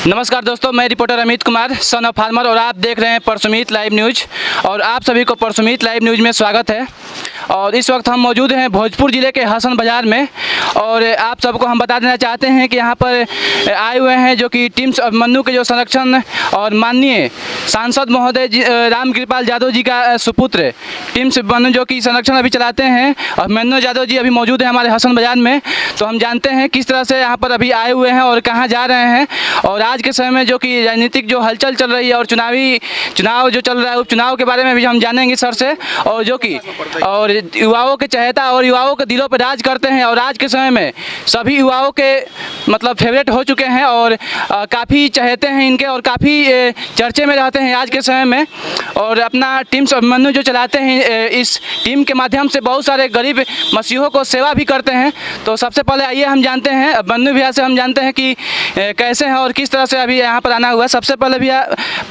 नमस्कार दोस्तों, मैं reporter Amit Kumar son of farmer और आप देख रहे हैं परसुमीत लाइव न्यूज। और आप सभी को परसुमीत लाइव न्यूज में स्वागत है। और इस वक्त हम मौजूद हैं भोजपुर ज़िले के हसन बाज़ार में। और आप सबको हम बता देना चाहते हैं कि यहाँ पर आए हुए हैं जो कि टीम्स अभिमन्यु के जो संरक्षण और माननीय सांसद महोदय रामकृपाल यादव जी का सुपुत्र टीम्स अभिमन्यु जो कि संरक्षण अभी चलाते हैं, अभिमन्यु यादव जी अभी मौजूद हैं हमारे हसन बाज़ार में। तो हम जानते हैं किस तरह से यहाँ पर अभी आए हुए हैं और कहाँ जा रहे हैं। और आज के समय में जो कि राजनीतिक जो हलचल चल रही है और चुनाव जो चल रहा है उपचुनाव के बारे में भी हम जानेंगे सर से। और जो कि और युवाओं के चहेता और युवाओं के दिलों पर राज करते हैं और आज के समय में सभी युवाओं के मतलब फेवरेट हो चुके हैं और काफ़ी चहेते हैं इनके और काफ़ी चर्चे में रहते हैं आज के समय में। और अपना टीम्स अभिमन्यु जो चलाते हैं, इस टीम के माध्यम से बहुत सारे गरीब मसीहों को सेवा भी करते हैं। तो सबसे पहले आइए हम जानते हैं अभिमन्यु भैया से, हम जानते हैं कि कैसे हैं और किस तरह से अभी यहाँ पर आना हुआ है। सबसे पहले भैया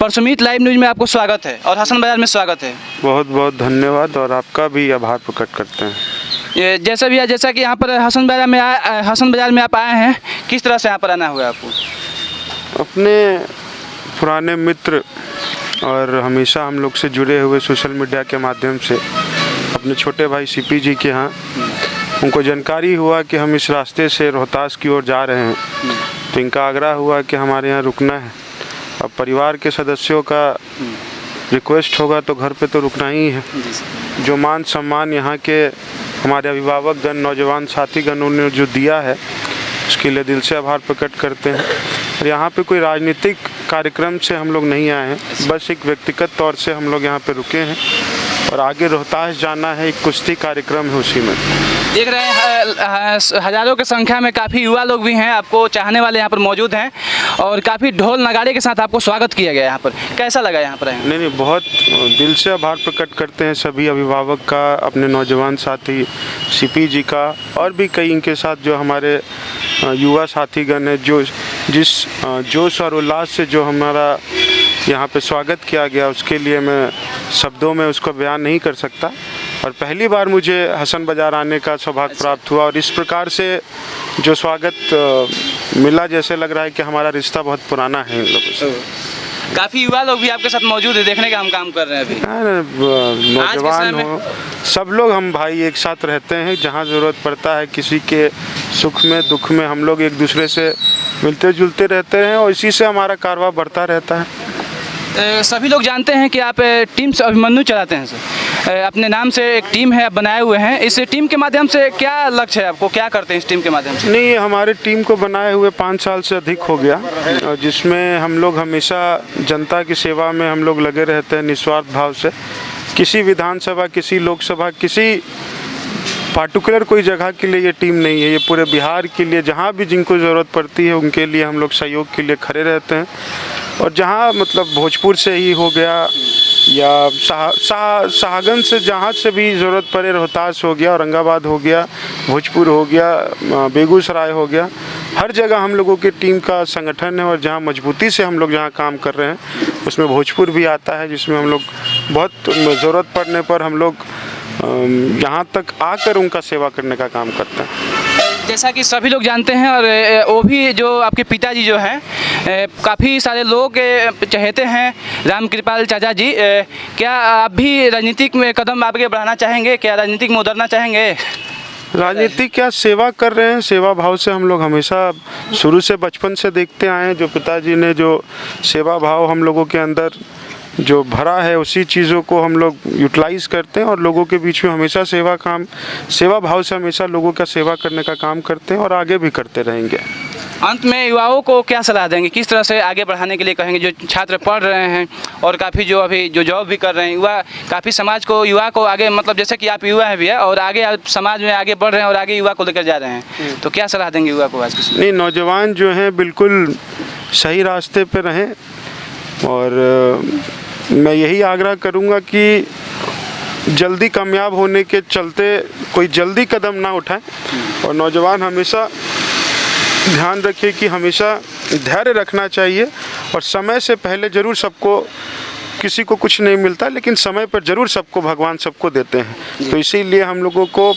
परसुमीत लाइव न्यूज में आपको स्वागत है और हसन बाज़ार में स्वागत है। बहुत बहुत धन्यवाद और आपका भी आभार प्रकट करते हैं। ये जैसा भैया, जैसा कि यहाँ पर हसन बाज़ार में आप आए हैं, किस तरह से यहाँ पर आना हुआ है आपको? अपने पुराने मित्र और हमेशा हम लोग से जुड़े हुए सोशल मीडिया के माध्यम से अपने छोटे भाई सीपी जी के यहाँ उनको जानकारी हुआ कि हम इस रास्ते से रोहतास की ओर जा रहे हैं। तो इनका आग्रह हुआ कि हमारे यहाँ रुकना है। अब परिवार के सदस्यों का रिक्वेस्ट होगा तो घर पे तो रुकना ही है। जो मान सम्मान यहाँ के हमारे अभिभावकगण, नौजवान साथीगण उन्होंने जो दिया है उसके लिए दिल से आभार प्रकट करते हैं। और यहाँ पे कोई राजनीतिक कार्यक्रम से हम लोग नहीं आए हैं, बस एक व्यक्तिगत तौर से हम लोग यहाँ पे रुके हैं और आगे रोहतास जाना है। एक कुश्ती कार्यक्रम है, उसी में देख रहे हैं हज़ारों की संख्या में काफ़ी युवा लोग भी हैं, आपको चाहने वाले यहाँ पर मौजूद हैं और काफ़ी ढोल नगाड़े के साथ आपको स्वागत किया गया यहाँ पर। कैसा लगा यहाँ पर? नहीं, बहुत दिल से आभार प्रकट करते हैं सभी अभिभावक का, अपने नौजवान साथी सीपी जी का और भी कई इनके साथ जो हमारे युवा साथीगण हैं, जिस जोश और उल्लास से जो हमारा यहाँ पे स्वागत किया गया उसके लिए मैं शब्दों में उसको बयान नहीं कर सकता। और पहली बार मुझे हसन बाज़ार आने का सौभाग्य प्राप्त हुआ और इस प्रकार से जो स्वागत मिला, जैसे लग रहा है कि हमारा रिश्ता बहुत पुराना है इन लोगों से। काफ़ी युवा लोग भी आपके साथ मौजूद है, देखने का हम काम कर रहे हैं अभी। नौजवान हो, सब लोग हम भाई एक साथ रहते हैं। जहाँ ज़रूरत पड़ता है किसी के सुख में दुख में हम लोग एक दूसरे से मिलते जुलते रहते हैं और इसी से हमारा कारवां बढ़ता रहता है। सभी लोग जानते हैं कि आप टीम्स अभिमन्यु चलाते हैं सर, अपने नाम से एक टीम है, आप बनाए हुए हैं। इस टीम के माध्यम से क्या लक्ष्य है आपको, क्या करते हैं इस टीम के माध्यम से? नहीं, हमारे टीम को बनाए हुए 5 साल से अधिक हो गया और जिसमें हम लोग हमेशा जनता की सेवा में हम लोग लगे रहते हैं निस्वार्थ भाव से। किसी विधानसभा, किसी लोकसभा, किसी पार्टिकुलर कोई जगह के लिए ये टीम नहीं है। ये पूरे बिहार के लिए जहाँ भी जिनको ज़रूरत पड़ती है उनके लिए हम लोग सहयोग के लिए खड़े रहते हैं। और जहाँ मतलब भोजपुर से ही हो गया या शाहगंज से जहाँ से भी ज़रूरत पड़े, रोहतास हो गया, औरंगाबाद हो गया, भोजपुर हो गया, बेगूसराय हो गया, हर जगह हम लोगों की टीम का संगठन है। और जहाँ मजबूती से हम लोग जहाँ काम कर रहे हैं उसमें भोजपुर भी आता है, जिसमें हम लोग बहुत ज़रूरत पड़ने पर हम लोग यहाँ तक आकर उनका सेवा करने का काम करते हैं। जैसा कि सभी लोग जानते हैं और वो भी जो आपके पिताजी जो हैं, काफ़ी सारे लोग चाहते हैं रामकृपाल चाचा जी, क्या आप भी राजनीतिक में कदम आगे बढ़ाना चाहेंगे? क्या राजनीतिक में उतरना चाहेंगे? राजनीति क्या, सेवा कर रहे हैं। सेवा भाव से हम लोग हमेशा शुरू से बचपन से देखते आए हैं। जो पिताजी ने जो सेवा भाव हम लोगों के अंदर जो भरा है उसी चीज़ों को हम लोग यूटिलाइज़ करते हैं और लोगों के बीच में हमेशा सेवा भाव से हमेशा लोगों का सेवा करने का काम करते हैं और आगे भी करते रहेंगे। अंत में युवाओं को क्या सलाह देंगे, किस तरह से आगे बढ़ाने के लिए कहेंगे? जो छात्र पढ़ रहे हैं और काफ़ी जो अभी जो जॉब भी कर रहे हैं, युवा काफ़ी समाज को, युवा को आगे, मतलब जैसे कि आप युवा हैं भैया और आगे आप समाज में आगे बढ़ रहे हैं और आगे युवा को लेकर जा रहे हैं, तो क्या सलाह देंगे युवा को आज की? नहीं, नौजवान जो हैं बिल्कुल सही रास्ते पर रहें और मैं यही आग्रह करूँगा कि जल्दी कामयाब होने के चलते कोई जल्दी कदम ना उठाएं और नौजवान हमेशा ध्यान रखिए कि हमेशा धैर्य रखना चाहिए और समय से पहले ज़रूर सबको, किसी को कुछ नहीं मिलता लेकिन समय पर ज़रूर सबको भगवान सबको देते हैं। तो इसीलिए हम लोगों को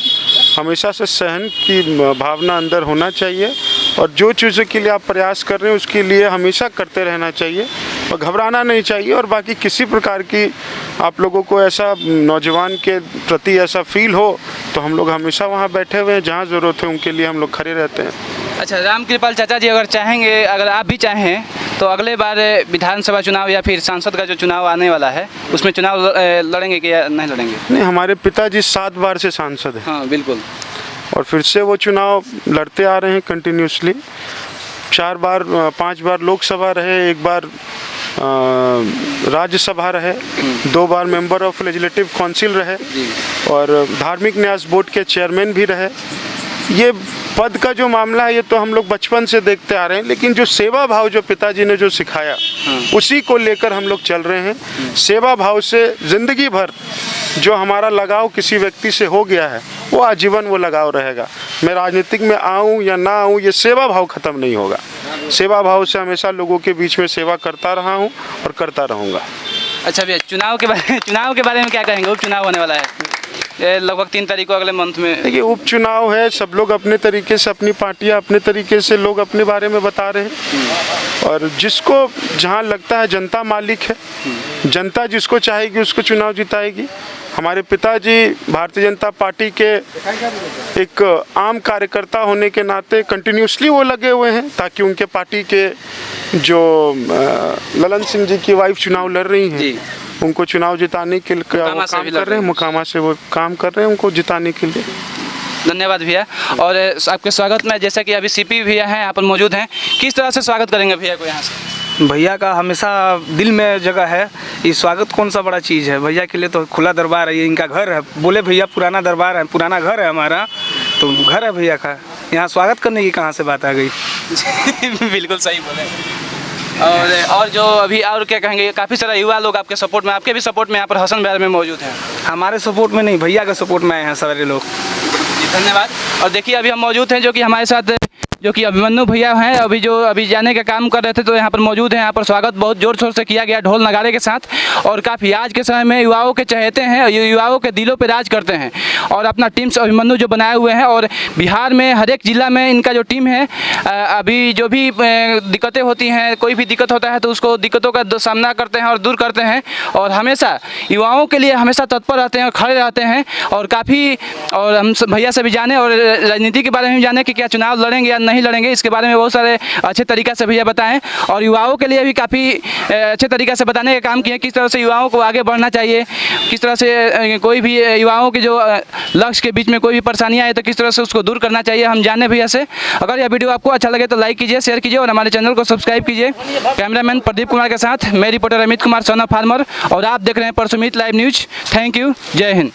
हमेशा से सहन की भावना अंदर होना चाहिए और जो चीज़ों के लिए आप प्रयास कर रहे हैं उसके लिए हमेशा करते रहना चाहिए और घबराना नहीं चाहिए। और बाकी किसी प्रकार की आप लोगों को ऐसा नौजवान के प्रति ऐसा फील हो तो हम लोग हमेशा वहाँ बैठे हुए हैं, जहाँ ज़रूरत है उनके लिए हम लोग खड़े रहते हैं। अच्छा, रामकृपाल चाचा जी, अगर चाहेंगे, अगर आप भी चाहें तो अगले बार विधानसभा चुनाव या फिर सांसद का जो चुनाव आने वाला है उसमें चुनाव लड़ेंगे कि या नहीं लड़ेंगे? नहीं, हमारे पिताजी 7 बार से सांसद हैं। हाँ बिल्कुल। और फिर से वो चुनाव लड़ते आ रहे हैं कंटिन्यूसली। 4 बार 5 बार लोकसभा रहे, 1 बार राज्यसभा रहे, 2 बार मेंबर ऑफ लेजिस्लेटिव काउंसिल रहे और धार्मिक न्यास बोर्ड के चेयरमैन भी रहे। ये पद का जो मामला है ये तो हम लोग बचपन से देखते आ रहे हैं, लेकिन जो सेवा भाव जो पिताजी ने जो सिखाया उसी को लेकर हम लोग चल रहे हैं। सेवा भाव से ज़िंदगी भर जो हमारा लगाव किसी व्यक्ति से हो गया है वो आजीवन वो लगाव रहेगा। मैं राजनीतिक में आऊँ या ना आऊँ, ये सेवा भाव ख़त्म नहीं होगा। सेवा भाव से हमेशा लोगों के बीच में सेवा करता रहा हूँ और करता रहूँगा। अच्छा भैया, चुनाव के बारे में क्या कहेंगे? उपचुनाव होने वाला है लगभग 3 तारीख को, अगले मंथ में। देखिए, उपचुनाव है, सब लोग अपने तरीके से, अपनी पार्टियां अपने तरीके से लोग अपने बारे में बता रहे हैं और जिसको जहां लगता है जनता मालिक है, जनता जिसको चाहेगी उसको चुनाव जिताएगी। हमारे पिताजी भारतीय जनता पार्टी के एक आम कार्यकर्ता होने के नाते कंटिन्यूसली वो लगे हुए हैं ताकि उनके पार्टी के जो ललन सिंह जी की वाइफ चुनाव लड़ रही हैं उनको चुनाव जिताने के लिए काम कर रहे हैं, मुकामा से वो काम कर रहे हैं उनको जिताने के लिए। धन्यवाद भैया। और आपके स्वागत में, जैसा कि अभी सीपी भैया हैं यहाँ पर मौजूद हैं, किस तरह से स्वागत करेंगे भैया को यहाँ से? भैया का हमेशा दिल में जगह है। ये स्वागत कौन सा बड़ा चीज़ है, भैया के लिए तो खुला दरबार है, ये इनका घर है। बोले भैया पुराना दरबार है, पुराना घर है हमारा, तो घर है भैया का। यहाँ स्वागत करने की कहाँ से बात आ गई? बिल्कुल सही बोले। और जो अभी और क्या कहेंगे, काफ़ी सारा युवा लोग आपके सपोर्ट में, आपके भी सपोर्ट में यहाँ पर हसन बाजार में मौजूद हैं। हमारे सपोर्ट में नहीं, भैया के सपोर्ट में आए हैं सारे लोग। धन्यवाद। और देखिए, अभी हम मौजूद हैं जो कि हमारे साथ जो कि अभिमन्यु भैया हैं, अभी जाने का काम कर रहे थे, तो यहाँ पर मौजूद हैं। यहाँ पर स्वागत बहुत जोर शोर से किया गया, ढोल नगाड़े के साथ। और काफ़ी आज के समय में युवाओं के चहेते हैं, युवाओं के दिलों पे राज करते हैं और अपना टीम्स अभिमन्यु जो बनाए हुए हैं। और बिहार में हर एक ज़िला में इनका जो टीम है, अभी जो भी दिक्कतें होती हैं, कोई भी दिक्कत होता है तो उसको दिक्कतों का सामना करते हैं और दूर करते हैं और हमेशा युवाओं के लिए हमेशा तत्पर रहते हैं और खड़े रहते हैं। और काफ़ी, और हम भैया से भी जाने और राजनीति के बारे में भी जाने कि क्या चुनाव लड़ेंगे या नहीं लड़ेंगे, इसके बारे में बहुत सारे अच्छे तरीक़े से भैया बताएं। और युवाओं के लिए भी काफ़ी अच्छे तरीक़े से बताने का काम किए, किस तरह से युवाओं को आगे बढ़ना चाहिए, किस तरह से कोई भी युवाओं के जो लक्ष्य के बीच में कोई भी परेशानियाँ आए तो किस तरह से उसको दूर करना चाहिए, हम जाने भैया से। अगर यह वीडियो आपको अच्छा लगे तो लाइक कीजिए, शेयर कीजिए और हमारे चैनल को सब्सक्राइब कीजिए। कैमरामैन प्रदीप कुमार के साथ मैं reporter Amit Kumar, son of farmer, और आप देख रहे हैं परसुमीत लाइव न्यूज। Thank you. जय हिंद।